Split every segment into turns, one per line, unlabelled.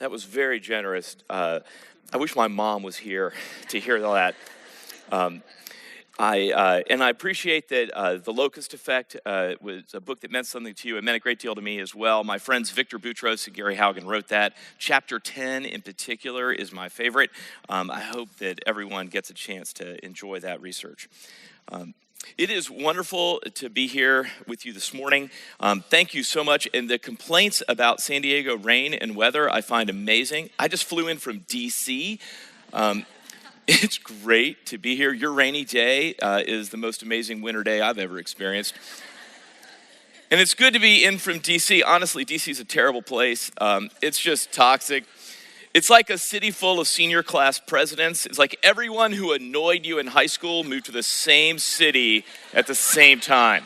That was very generous. I wish my mom was here to hear all that. I appreciate that The Locust Effect was a book that meant something to you. It meant a great deal to me as well. My friends Victor Boutros and Gary Haugen wrote that. Chapter 10 in particular is my favorite. I hope that everyone gets a chance to enjoy that research. It is wonderful to be here with you this morning. Thank you so much. And the complaints about San Diego rain and weather I find amazing. I just flew in from D.C. It's great to be here. Your rainy day is the most amazing winter day I've ever experienced. And it's good to be in from D.C. Honestly, D.C. is a terrible place. It's just toxic. It's like a city full of senior class presidents. It's like everyone who annoyed you in high school moved to the same city at the same time.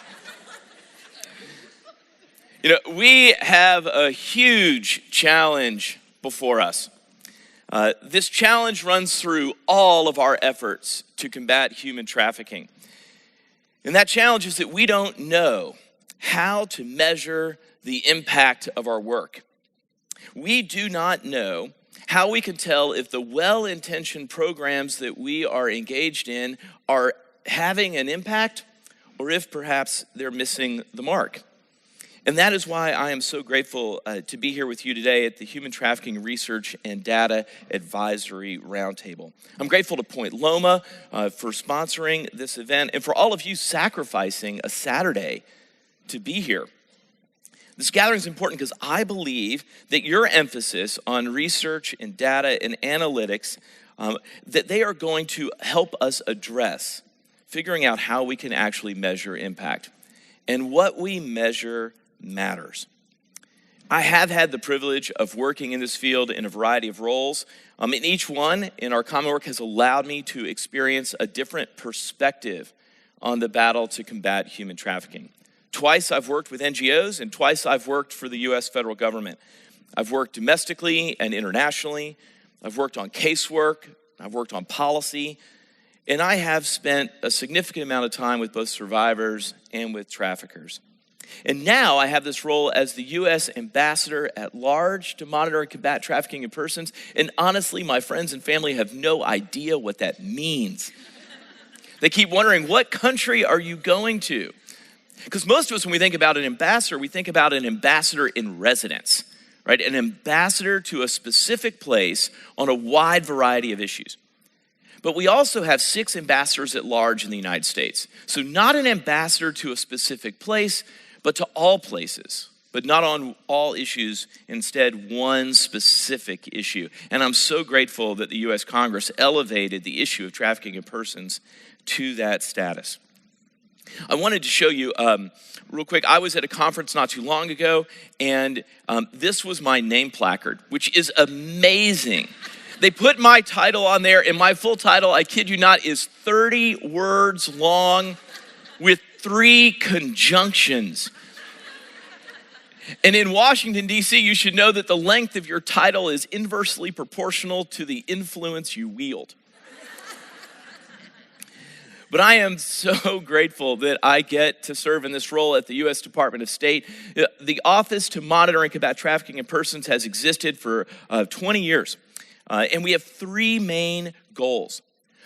You know, we have a huge challenge before us. This challenge runs through all of our efforts to combat human trafficking. And that challenge is that we don't know how to measure the impact of our work. We do not know how we can tell if the well-intentioned programs that we are engaged in are having an impact or if perhaps they're missing the mark. And that is why I am so grateful to be here with you today at the Human Trafficking Research and Data Advisory Roundtable. I'm grateful to Point Loma for sponsoring this event and for all of you sacrificing a Saturday to be here. This gathering is important because I believe that your emphasis on research and data and analytics, that they are going to help us address figuring out how we can actually measure impact. And what we measure matters. I have had the privilege of working in this field in a variety of roles. And each one in our common work has allowed me to experience a different perspective on the battle to combat human trafficking. Twice I've worked with NGOs, and twice I've worked for the U.S. federal government. I've worked domestically and internationally. I've worked on casework. I've worked on policy. And I have spent a significant amount of time with both survivors and with traffickers. And now I have this role as the U.S. ambassador at large to monitor and combat trafficking in persons. And honestly, my friends and family have no idea what that means. They keep wondering, what country are you going to? Because most of us, when we think about an ambassador, we think about an ambassador in residence, right? An ambassador to a specific place on a wide variety of issues. But we also have 6 ambassadors at large in the United States. So not an ambassador to a specific place, but to all places, but not on all issues, instead one specific issue. And I'm so grateful that the U.S. Congress elevated the issue of trafficking in persons to that status. I wanted to show you real quick. I was at a conference not too long ago, and this was my name placard, which is amazing. They put my title on there, and my full title, I kid you not, is 30 words long with 3 conjunctions. And in Washington, D.C., you should know that the length of your title is inversely proportional to the influence you wield. But I am so grateful that I get to serve in this role at the U.S. Department of State. The Office to Monitor and Combat Trafficking in Persons has existed for 20 years. And we have 3 main goals.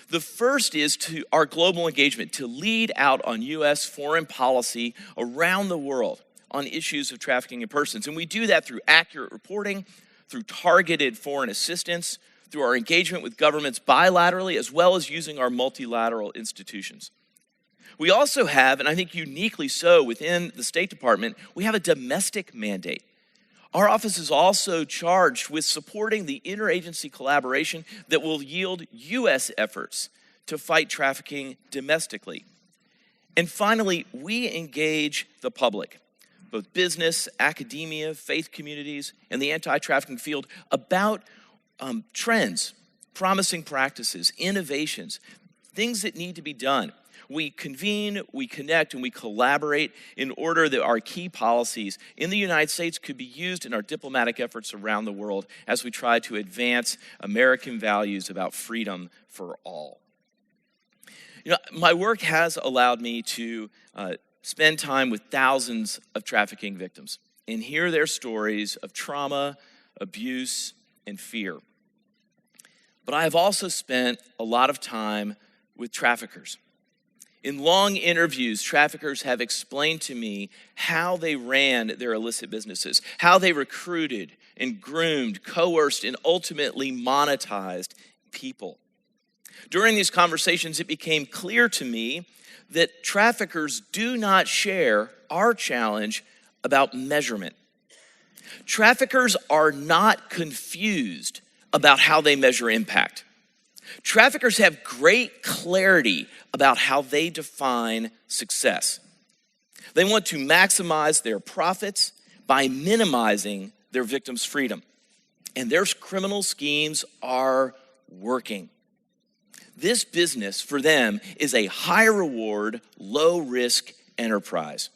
The first is to our global engagement, to lead out on U.S. foreign policy around the world on issues of trafficking in persons. And we do that through accurate reporting, through targeted foreign assistance, through our engagement with governments bilaterally, as well as using our multilateral institutions. We also have, and I think uniquely so within the State Department, we have a domestic mandate. Our office is also charged with supporting the interagency collaboration that will yield U.S. efforts to fight trafficking domestically. And finally, we engage the public, both business, academia, faith communities, and the anti-trafficking field about trends, promising practices, innovations, things that need to be done. We convene, we connect, and we collaborate in order that our key policies in the United States could be used in our diplomatic efforts around the world as we try to advance American values about freedom for all. You know, my work has allowed me to spend time with thousands of trafficking victims and hear their stories of trauma, abuse, and fear. But I have also spent a lot of time with traffickers. In long interviews, traffickers have explained to me how they ran their illicit businesses, how they recruited and groomed, coerced, and ultimately monetized people. During these conversations, it became clear to me that traffickers do not share our challenge about measurement. Traffickers are not confused about how they measure impact. Traffickers have great clarity about how they define success. They want to maximize their profits by minimizing their victims' freedom. And their criminal schemes are working. This business for them is a high reward, low risk enterprise.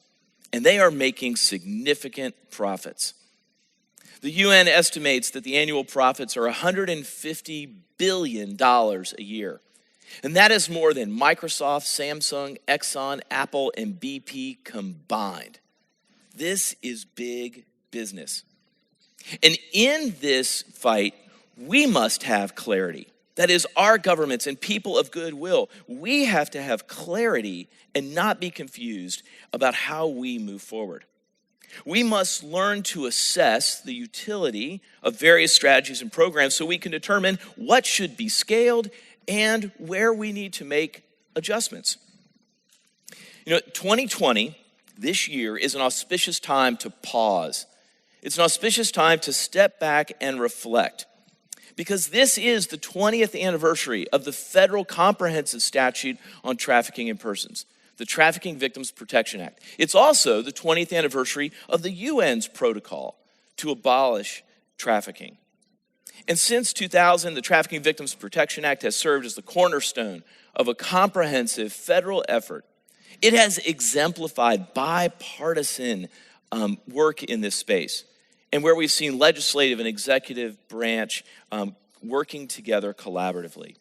And they are making significant profits. The UN estimates that the annual profits are $150 billion a year. And that is more than Microsoft, Samsung, Exxon, Apple, and BP combined. This is big business. And in this fight, we must have clarity. That is, our governments and people of goodwill, we have to have clarity and not be confused about how we move forward. We must learn to assess the utility of various strategies and programs so we can determine what should be scaled and where we need to make adjustments. 2020, this year, is an auspicious time to pause. It's an auspicious time to step back and reflect. Because this is the 20th anniversary of the federal comprehensive statute on trafficking in persons, the Trafficking Victims Protection Act. It's also the 20th anniversary of the UN's protocol to abolish trafficking. And since 2000, the Trafficking Victims Protection Act has served as the cornerstone of a comprehensive federal effort. It has exemplified bipartisan work in this space, and where we've seen legislative and executive branch working together collaboratively.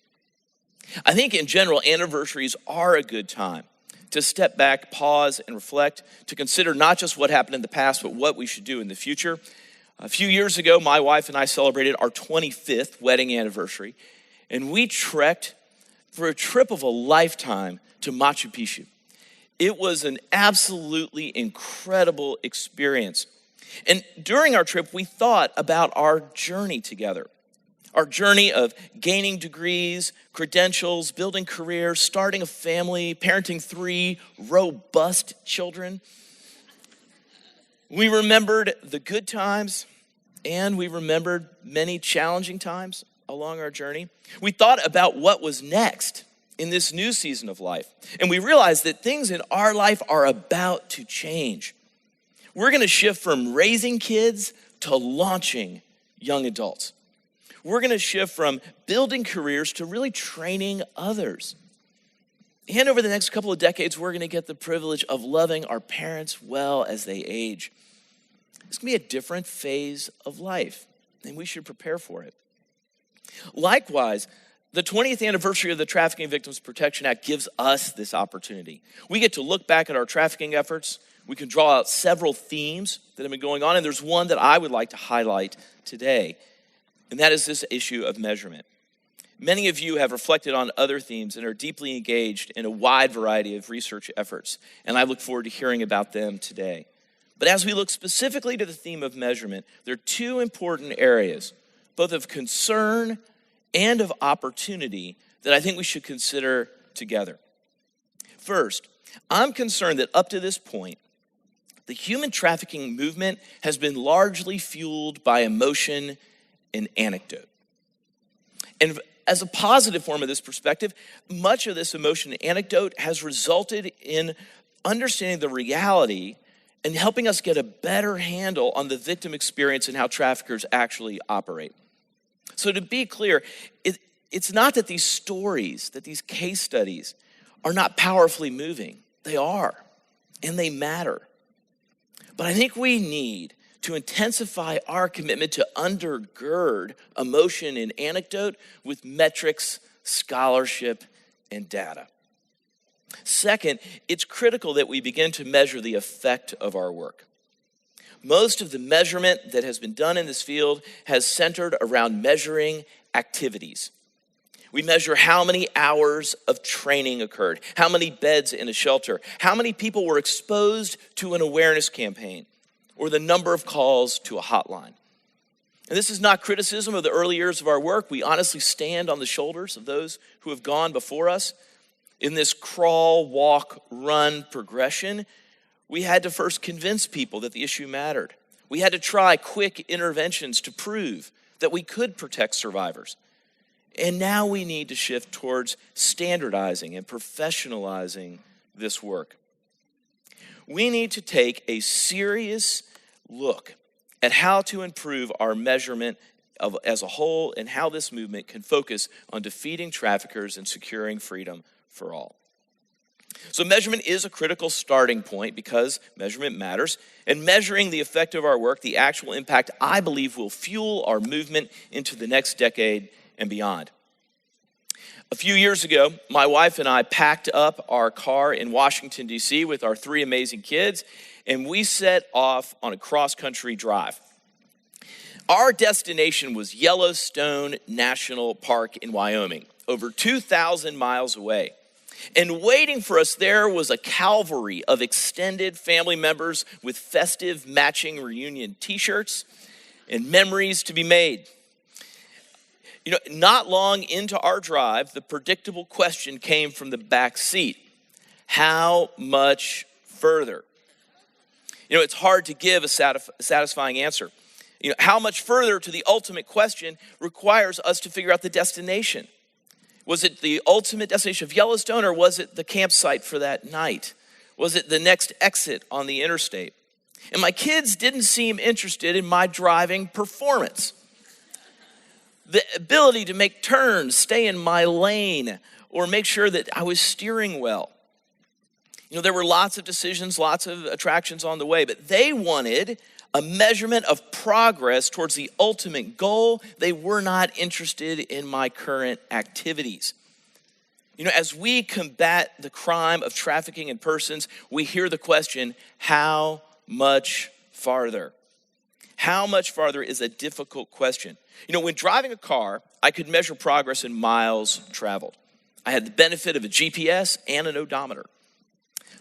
I think in general, anniversaries are a good time to step back, pause, and reflect, to consider not just what happened in the past, but what we should do in the future. A few years ago, my wife and I celebrated our 25th wedding anniversary, and we trekked for a trip of a lifetime to Machu Picchu. It was an absolutely incredible experience. And during our trip, we thought about our journey together. Our journey of gaining degrees, credentials, building careers, starting a family, parenting 3 robust children. We remembered the good times, and we remembered many challenging times along our journey. We thought about what was next in this new season of life, and we realized that things in our life are about to change. We're gonna shift from raising kids to launching young adults. We're gonna shift from building careers to really training others. And over the next couple of decades, we're gonna get the privilege of loving our parents well as they age. It's gonna be a different phase of life, and we should prepare for it. Likewise, the 20th anniversary of the Trafficking Victims Protection Act gives us this opportunity. We get to look back at our trafficking efforts. We can draw out several themes that have been going on, and there's one that I would like to highlight today, and that is this issue of measurement. Many of you have reflected on other themes and are deeply engaged in a wide variety of research efforts, and I look forward to hearing about them today. But as we look specifically to the theme of measurement, there are 2 important areas, both of concern and of opportunity, that I think we should consider together. First, I'm concerned that up to this point, the human trafficking movement has been largely fueled by emotion and anecdote. And as a positive form of this perspective, much of this emotion and anecdote has resulted in understanding the reality and helping us get a better handle on the victim experience and how traffickers actually operate. So to be clear, it's not that these stories, that these case studies are not powerfully moving. They are, and they matter. But I think we need to intensify our commitment to undergird emotion and anecdote with metrics, scholarship, and data. Second, it's critical that we begin to measure the effect of our work. Most of the measurement that has been done in this field has centered around measuring activities. We measure how many hours of training occurred, how many beds in a shelter, how many people were exposed to an awareness campaign, or the number of calls to a hotline. And this is not criticism of the early years of our work. We honestly stand on the shoulders of those who have gone before us. In this crawl, walk, run progression, we had to first convince people that the issue mattered. We had to try quick interventions to prove that we could protect survivors. And now we need to shift towards standardizing and professionalizing this work. We need to take a serious look at how to improve our measurement as a whole and how this movement can focus on defeating traffickers and securing freedom for all. So measurement is a critical starting point because measurement matters. And measuring the effect of our work, the actual impact, I believe, will fuel our movement into the next decade and beyond. A few years ago, my wife and I packed up our car in Washington, D.C. with our 3 amazing kids, and we set off on a cross-country drive. Our destination was Yellowstone National Park in Wyoming, over 2,000 miles away. And waiting for us there was a cavalry of extended family members with festive matching reunion t-shirts and memories to be made. Not long into our drive, the predictable question came from the back seat. How much further? It's hard to give a satisfying answer. How much further to the ultimate question requires us to figure out the destination. Was it the ultimate destination of Yellowstone, or was it the campsite for that night? Was it the next exit on the interstate? And my kids didn't seem interested in my driving performance. The ability to make turns, stay in my lane, or make sure that I was steering well. There were lots of decisions, lots of attractions on the way, but they wanted a measurement of progress towards the ultimate goal. They were not interested in my current activities. As we combat the crime of trafficking in persons, we hear the question, how much farther? How much farther is a difficult question. When driving a car, I could measure progress in miles traveled. I had the benefit of a GPS and an odometer.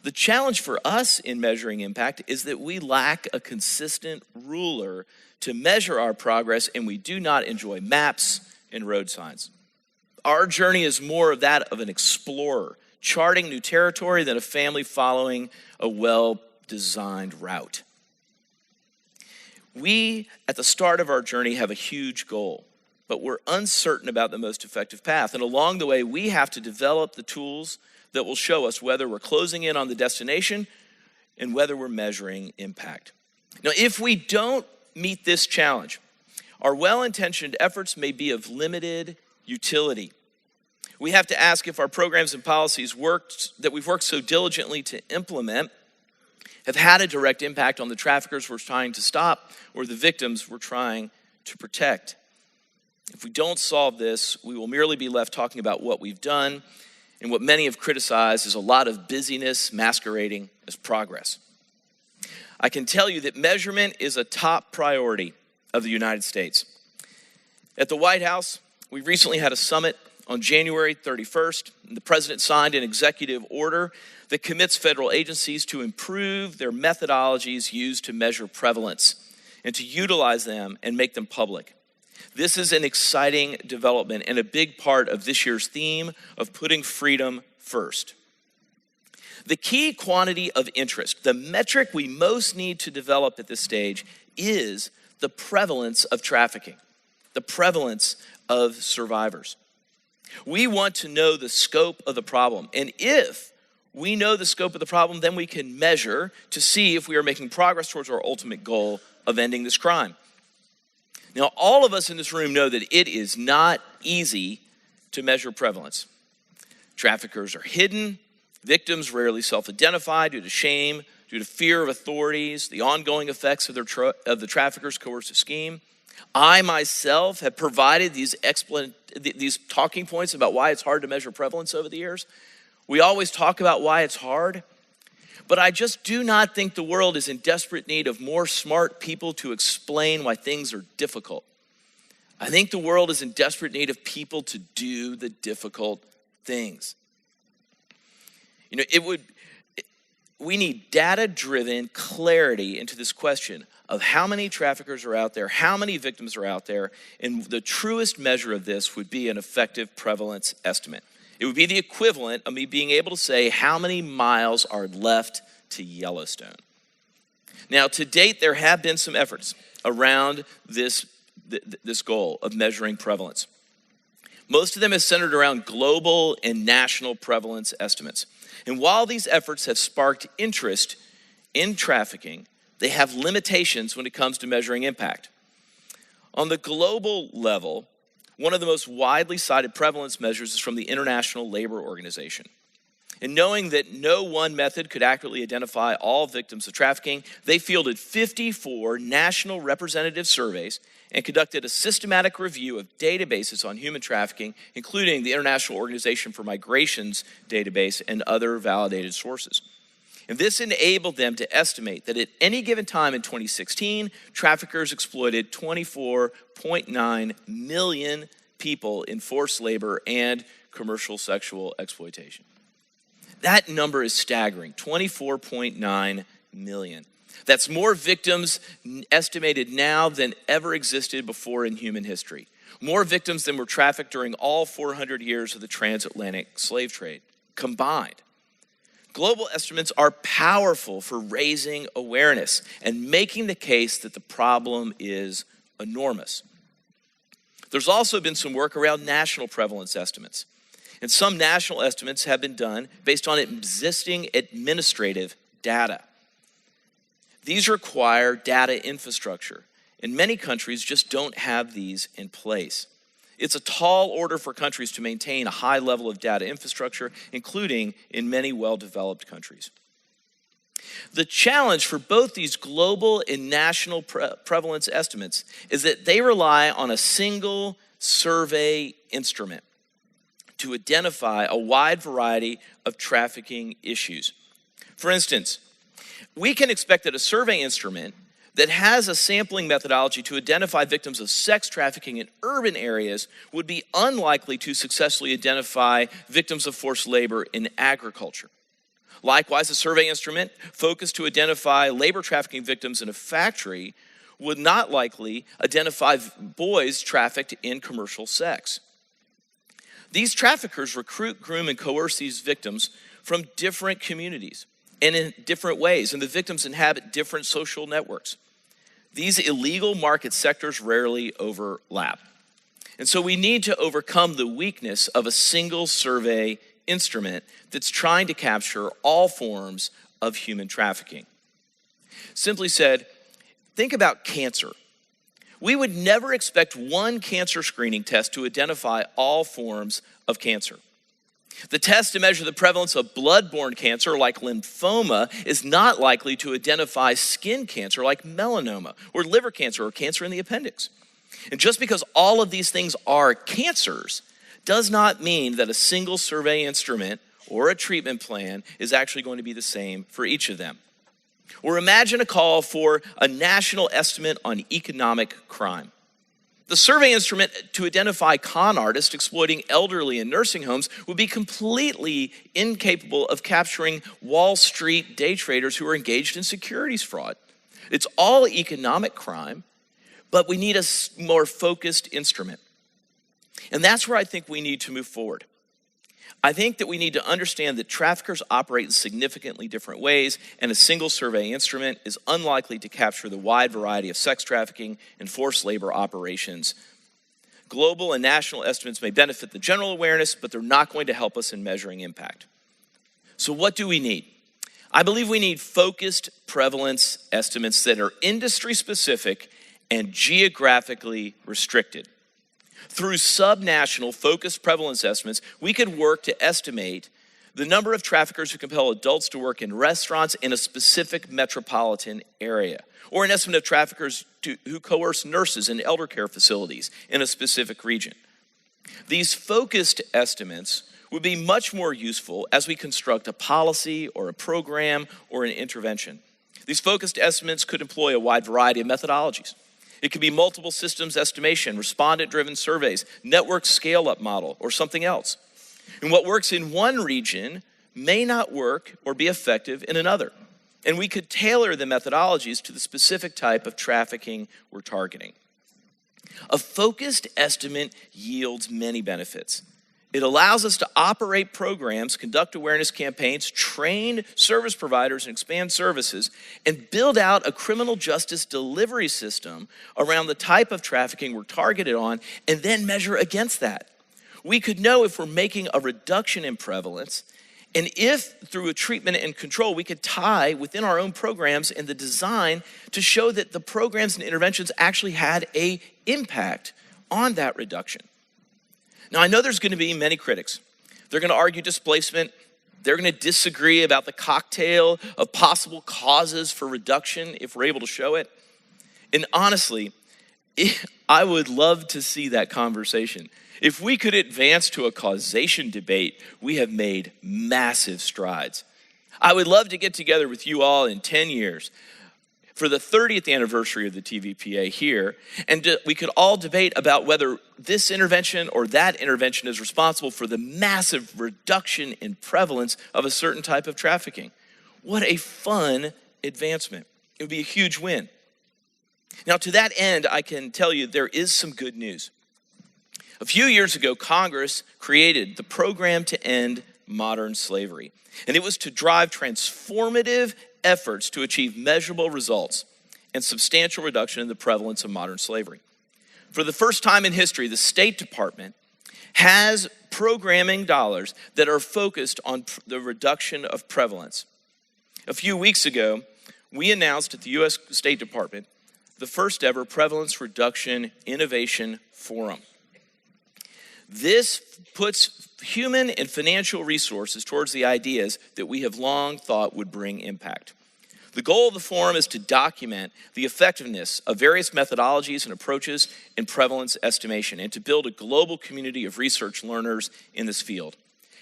The challenge for us in measuring impact is that we lack a consistent ruler to measure our progress, and we do not enjoy maps and road signs. Our journey is more of that of an explorer, charting new territory than a family following a well-designed route. We, at the start of our journey, have a huge goal, but we're uncertain about the most effective path. And along the way, we have to develop the tools that will show us whether we're closing in on the destination and whether we're measuring impact. Now, if we don't meet this challenge, our well-intentioned efforts may be of limited utility. We have to ask if our programs and policies that we've worked so diligently to implement have had a direct impact on the traffickers we're trying to stop or the victims we're trying to protect. If we don't solve this, we will merely be left talking about what we've done, and what many have criticized is a lot of busyness masquerading as progress. I can tell you that measurement is a top priority of the United States. At the White House, we recently had a summit on January 31st. And the president signed an executive order that commits federal agencies to improve their methodologies used to measure prevalence and to utilize them and make them public. This is an exciting development and a big part of this year's theme of putting freedom first. The key quantity of interest, the metric we most need to develop at this stage, is the prevalence of trafficking, the prevalence of survivors. We want to know the scope of the problem. And if we know the scope of the problem, then we can measure to see if we are making progress towards our ultimate goal of ending this crime. Now, all of us in this room know that it is not easy to measure prevalence. Traffickers are hidden, victims rarely self-identify due to shame, due to fear of authorities, the ongoing effects of the traffickers' coercive scheme. I myself have provided these talking points about why it's hard to measure prevalence over the years. We always talk about why it's hard, But I just do not think the world is in desperate need of more smart people to explain why things are difficult. I think the world is in desperate need of people to do the difficult things. We need data-driven clarity into this question of how many traffickers are out there, how many victims are out there, and the truest measure of this would be an effective prevalence estimate. It would be the equivalent of me being able to say how many miles are left to Yellowstone. Now, to date, there have been some efforts around this goal of measuring prevalence. Most of them is centered around global and national prevalence estimates. And while these efforts have sparked interest in trafficking, they have limitations when it comes to measuring impact. On the global level, one of the most widely cited prevalence measures is from the International Labor Organization. And knowing that no one method could accurately identify all victims of trafficking, they fielded 54 national representative surveys and conducted a systematic review of databases on human trafficking, including the International Organization for Migration's database and other validated sources. And this enabled them to estimate that at any given time in 2016, traffickers exploited 24.9 million people in forced labor and commercial sexual exploitation. That number is staggering, 24.9 million. That's more victims estimated now than ever existed before in human history. More victims than were trafficked during all 400 years of the transatlantic slave trade combined. Global estimates are powerful for raising awareness and making the case that the problem is enormous. There's also been some work around national prevalence estimates. And some national estimates have been done based on existing administrative data. These require data infrastructure, and many countries just don't have these in place. It's a tall order for countries to maintain a high level of data infrastructure, including in many well-developed countries. The challenge for both these global and national prevalence estimates is that they rely on a single survey instrument to identify a wide variety of trafficking issues. For instance, we can expect that a survey instrument that has a sampling methodology to identify victims of sex trafficking in urban areas would be unlikely to successfully identify victims of forced labor in agriculture. Likewise, a survey instrument focused to identify labor trafficking victims in a factory would not likely identify boys trafficked in commercial sex. These traffickers recruit, groom, and coerce these victims from different communities and in different ways, and the victims inhabit different social networks. These illegal market sectors rarely overlap. And so we need to overcome the weakness of a single survey instrument that's trying to capture all forms of human trafficking. Simply said, think about cancer. We would never expect one cancer screening test to identify all forms of cancer. The test to measure the prevalence of blood-borne cancer like lymphoma is not likely to identify skin cancer like melanoma or liver cancer or cancer in the appendix. And just because all of these things are cancers does not mean that a single survey instrument or a treatment plan is actually going to be the same for each of them. Or imagine a call for a national estimate on economic crime. The survey instrument to identify con artists exploiting elderly in nursing homes would be completely incapable of capturing Wall Street day traders who are engaged in securities fraud. It's all economic crime, but we need a more focused instrument. And that's where I think we need to move forward. I think that we need to understand that traffickers operate in significantly different ways, and a single survey instrument is unlikely to capture the wide variety of sex trafficking and forced labor operations. Global and national estimates may benefit the general awareness, but they're not going to help us in measuring impact. So what do we need? I believe we need focused prevalence estimates that are industry-specific and geographically restricted. Through subnational focused prevalence estimates, we could work to estimate the number of traffickers who compel adults to work in restaurants in a specific metropolitan area, or an estimate of traffickers who coerce nurses in elder care facilities in a specific region. These focused estimates would be much more useful as we construct a policy or a program or an intervention. These focused estimates could employ a wide variety of methodologies. It could be multiple systems estimation, respondent-driven surveys, network scale-up model, or something else. And what works in one region may not work or be effective in another. And we could tailor the methodologies to the specific type of trafficking we're targeting. A focused estimate yields many benefits. It allows us to operate programs, conduct awareness campaigns, train service providers and expand services, and build out a criminal justice delivery system around the type of trafficking we're targeted on, and then measure against that. We could know if we're making a reduction in prevalence, and if through a treatment and control, we could tie within our own programs and the design to show that the programs and interventions actually had an impact on that reduction. Now, I know there's going to be many critics. They're going to argue displacement. They're going to disagree about the cocktail of possible causes for reduction if we're able to show it. And honestly, I would love to see that conversation. If we could advance to a causation debate, we have made massive strides. I would love to get together with you all in 10 years for the 30th anniversary of the TVPA here, and we could all debate about whether this intervention or that intervention is responsible for the massive reduction in prevalence of a certain type of trafficking. What a fun advancement. It would be a huge win. Now, to that end, I can tell you there is some good news. A few years ago, Congress created the Program to End Modern Slavery, and it was to drive transformative efforts to achieve measurable results and substantial reduction in the prevalence of modern slavery. For the first time in history, the State Department has programming dollars that are focused on the reduction of prevalence. A few weeks ago, we announced at the U.S. State Department the first ever Prevalence Reduction Innovation Forum. This puts human and financial resources towards the ideas that we have long thought would bring impact. The goal of the forum is to document the effectiveness of various methodologies and approaches in prevalence estimation and to build a global community of research learners in this field.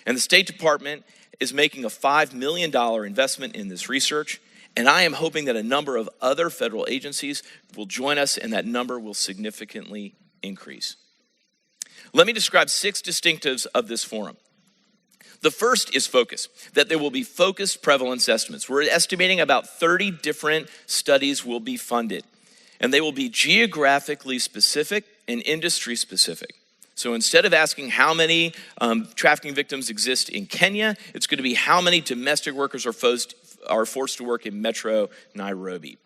And the State Department is making a $5 million investment in this research, and I am hoping that a number of other federal agencies will join us and that number will significantly increase. Let me describe 6 distinctives of this forum. The first is focus, that there will be focused prevalence estimates. We're estimating about 30 different studies will be funded, and they will be geographically specific and industry specific. So instead of asking how many trafficking victims exist in Kenya, it's going to be how many domestic workers are forced to work in Metro Nairobi.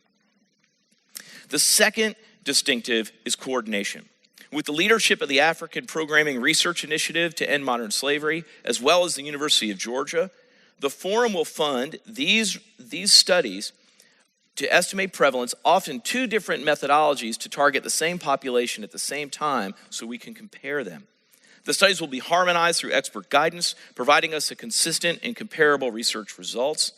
The second distinctive is coordination. With the leadership of the African Programming Research Initiative to End Modern Slavery, as well as the University of Georgia, the forum will fund these studies to estimate prevalence, often 2 different methodologies to target the same population at the same time so we can compare them. The studies will be harmonized through expert guidance, providing us a consistent and comparable research results.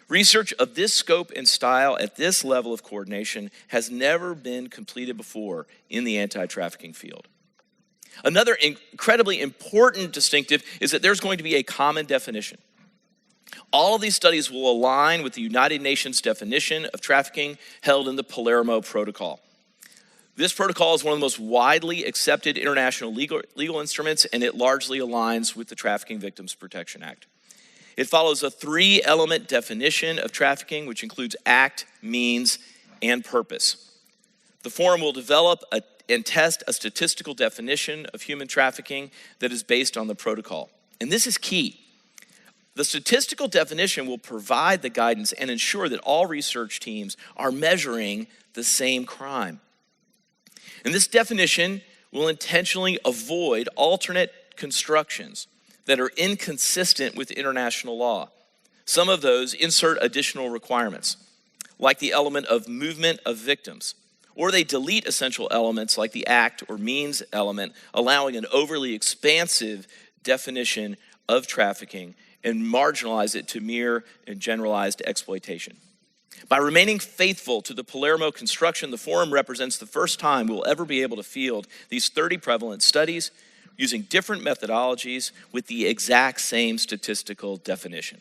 Research of this scope and style at this level of coordination has never been completed before in the anti-trafficking field. Another incredibly important distinctive is that there's going to be a common definition. All of these studies will align with the United Nations definition of trafficking held in the Palermo Protocol. This protocol is one of the most widely accepted international legal instruments, and it largely aligns with the Trafficking Victims Protection Act. It follows a 3-element definition of trafficking, which includes act, means, and purpose. The forum will develop and test a statistical definition of human trafficking that is based on the protocol. And this is key. The statistical definition will provide the guidance and ensure that all research teams are measuring the same crime. And this definition will intentionally avoid alternate constructions that are inconsistent with international law. Some of those insert additional requirements, like the element of movement of victims, or they delete essential elements like the act or means element, allowing an overly expansive definition of trafficking and marginalize it to mere and generalized exploitation. By remaining faithful to the Palermo construction, the forum represents the first time we'll ever be able to field these 30 prevalent studies, using different methodologies with the exact same statistical definition.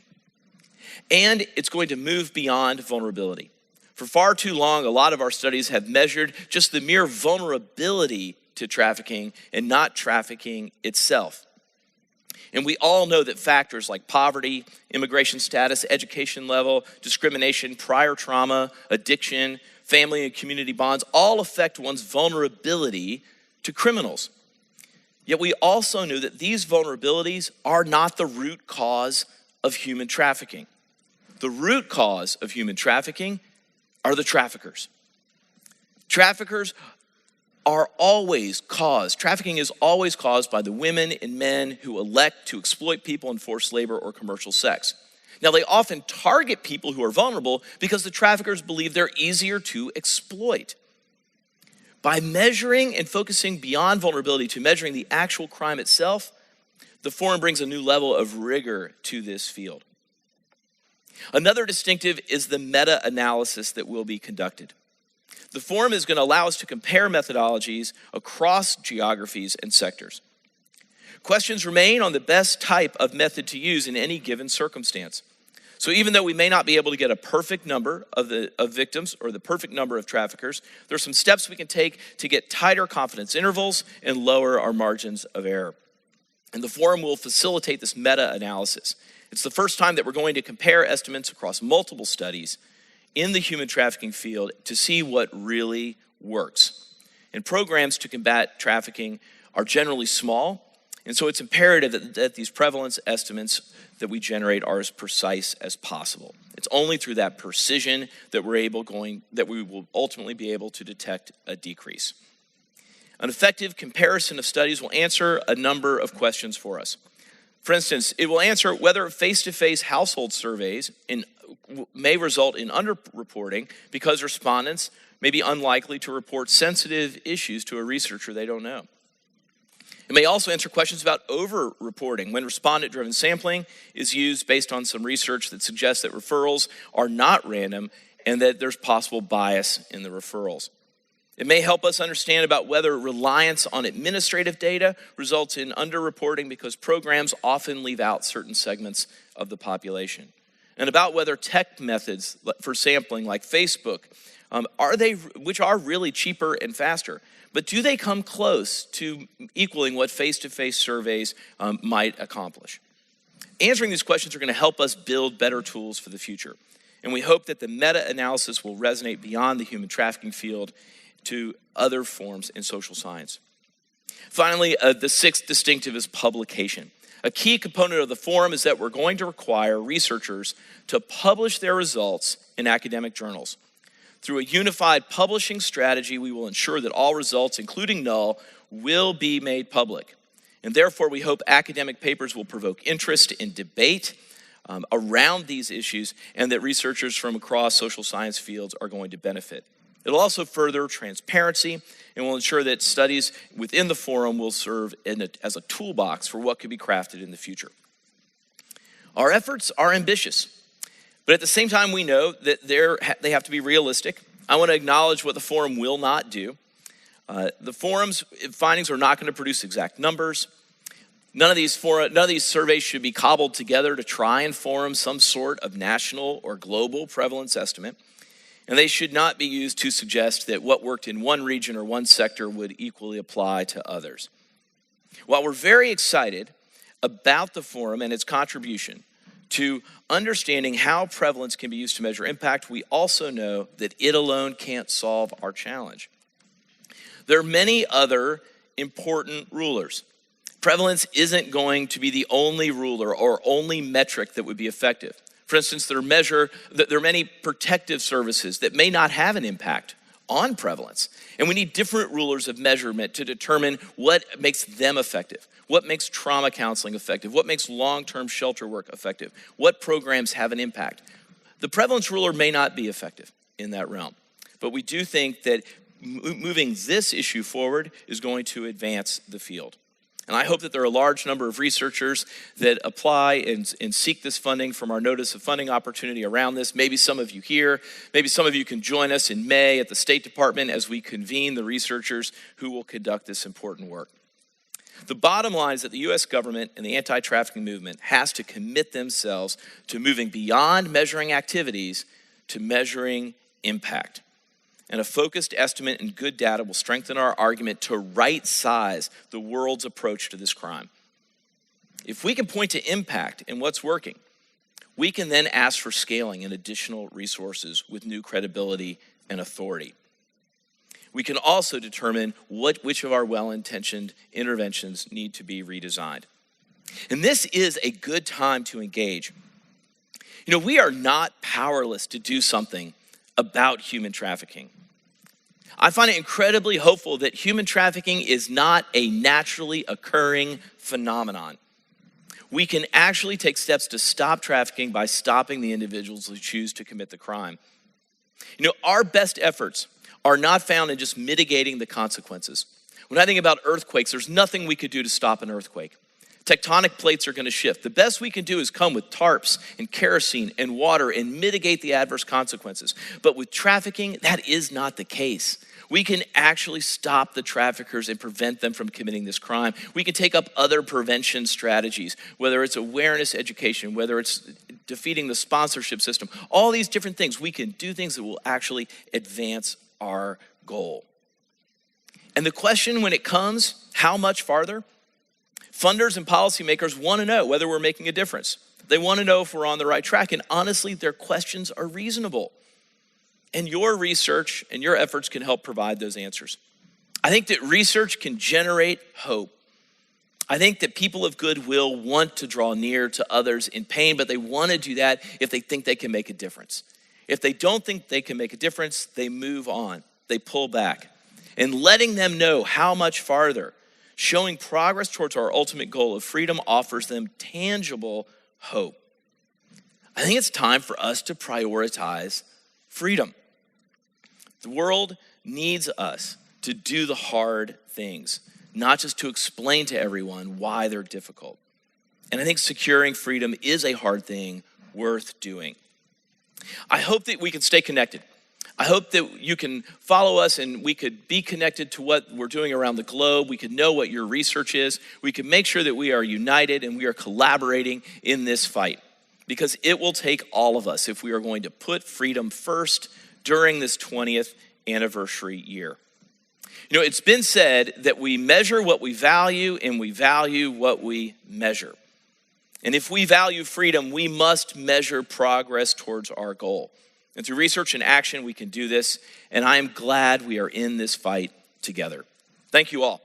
And it's going to move beyond vulnerability. For far too long, a lot of our studies have measured just the mere vulnerability to trafficking and not trafficking itself. And we all know that factors like poverty, immigration status, education level, discrimination, prior trauma, addiction, family and community bonds all affect one's vulnerability to criminals. Yet we also know that these vulnerabilities are not the root cause of human trafficking. The root cause of human trafficking are the traffickers. Trafficking is always caused by the women and men who elect to exploit people in forced labor or commercial sex. Now, they often target people who are vulnerable because the traffickers believe they're easier to exploit. By measuring and focusing beyond vulnerability to measuring the actual crime itself, the forum brings a new level of rigor to this field. Another distinctive is the meta-analysis that will be conducted. The forum is going to allow us to compare methodologies across geographies and sectors. Questions remain on the best type of method to use in any given circumstance. So even though we may not be able to get a perfect number of victims or the perfect number of traffickers, there are some steps we can take to get tighter confidence intervals and lower our margins of error. And the forum will facilitate this meta-analysis. It's the first time that we're going to compare estimates across multiple studies in the human trafficking field to see what really works. And programs to combat trafficking are generally small, and so it's imperative that these prevalence estimates that we generate are as precise as possible. It's only through that precision that we will ultimately be able to detect a decrease. An effective comparison of studies will answer a number of questions for us. For instance, it will answer whether face-to-face household surveys may result in underreporting because respondents may be unlikely to report sensitive issues to a researcher they don't know. It may also answer questions about over-reporting when respondent-driven sampling is used based on some research that suggests that referrals are not random and that there's possible bias in the referrals. It may help us understand about whether reliance on administrative data results in underreporting because programs often leave out certain segments of the population. And about whether tech methods for sampling like Facebook, which are really cheaper and faster, but do they come close to equaling what face-to-face surveys might accomplish? Answering these questions are going to help us build better tools for the future. And we hope that the meta-analysis will resonate beyond the human trafficking field to other forms in social science. Finally, the sixth distinctive is publication. A key component of the forum is that we're going to require researchers to publish their results in academic journals. Through a unified publishing strategy, we will ensure that all results, including null, will be made public. And therefore, we hope academic papers will provoke interest and debate around these issues, and that researchers from across social science fields are going to benefit. It'll also further transparency and will ensure that studies within the forum will serve as a toolbox for what could be crafted in the future. Our efforts are ambitious, but at the same time we know that they have to be realistic. I want to acknowledge what the forum will not do. The forum's findings are not going to produce exact numbers. None of these surveys should be cobbled together to try and form some sort of national or global prevalence estimate. And they should not be used to suggest that what worked in one region or one sector would equally apply to others. While we're very excited about the forum and its contribution to understanding how prevalence can be used to measure impact, we also know that it alone can't solve our challenge. There are many other important rulers. Prevalence isn't going to be the only ruler or only metric that would be effective. For instance, there are many protective services that may not have an impact on prevalence. And we need different rulers of measurement to determine what makes them effective, what makes trauma counseling effective, what makes long-term shelter work effective, what programs have an impact. The prevalence ruler may not be effective in that realm, but we do think that moving this issue forward is going to advance the field. And I hope that there are a large number of researchers that apply and seek this funding from our notice of funding opportunity around this. Maybe some of you here, maybe some of you can join us in May at the State Department as we convene the researchers who will conduct this important work. The bottom line is that the U.S. government and the anti-trafficking movement has to commit themselves to moving beyond measuring activities to measuring impact. And a focused estimate and good data will strengthen our argument to right-size the world's approach to this crime. If we can point to impact and what's working, we can then ask for scaling and additional resources with new credibility and authority. We can also determine which of our well-intentioned interventions need to be redesigned. And this is a good time to engage. We are not powerless to do something about human trafficking. I find it incredibly hopeful that human trafficking is not a naturally occurring phenomenon. We can actually take steps to stop trafficking by stopping the individuals who choose to commit the crime. Our best efforts are not found in just mitigating the consequences. When I think about earthquakes, there's nothing we could do to stop an earthquake. Tectonic plates are going to shift. The best we can do is come with tarps and kerosene and water and mitigate the adverse consequences. But with trafficking, that is not the case. We can actually stop the traffickers and prevent them from committing this crime. We can take up other prevention strategies, whether it's awareness education, whether it's defeating the sponsorship system, all these different things. We can do things that will actually advance our goal. And the question when it comes, how much farther? Funders and policymakers want to know whether we're making a difference. They want to know if we're on the right track. And honestly, their questions are reasonable. And your research and your efforts can help provide those answers. I think that research can generate hope. I think that people of goodwill want to draw near to others in pain, but they want to do that if they think they can make a difference. If they don't think they can make a difference, they move on. They pull back. And letting them know how much farther, showing progress towards our ultimate goal of freedom, offers them tangible hope. I think it's time for us to prioritize freedom. The world needs us to do the hard things, not just to explain to everyone why they're difficult. And I think securing freedom is a hard thing worth doing. I hope that we can stay connected. I hope that you can follow us and we could be connected to what we're doing around the globe. We could know what your research is. We can make sure that we are united and we are collaborating in this fight, because it will take all of us if we are going to put freedom first during this 20th anniversary year. It's been said that we measure what we value and we value what we measure. And if we value freedom, we must measure progress towards our goal. And through research and action, we can do this. And I am glad we are in this fight together. Thank you all.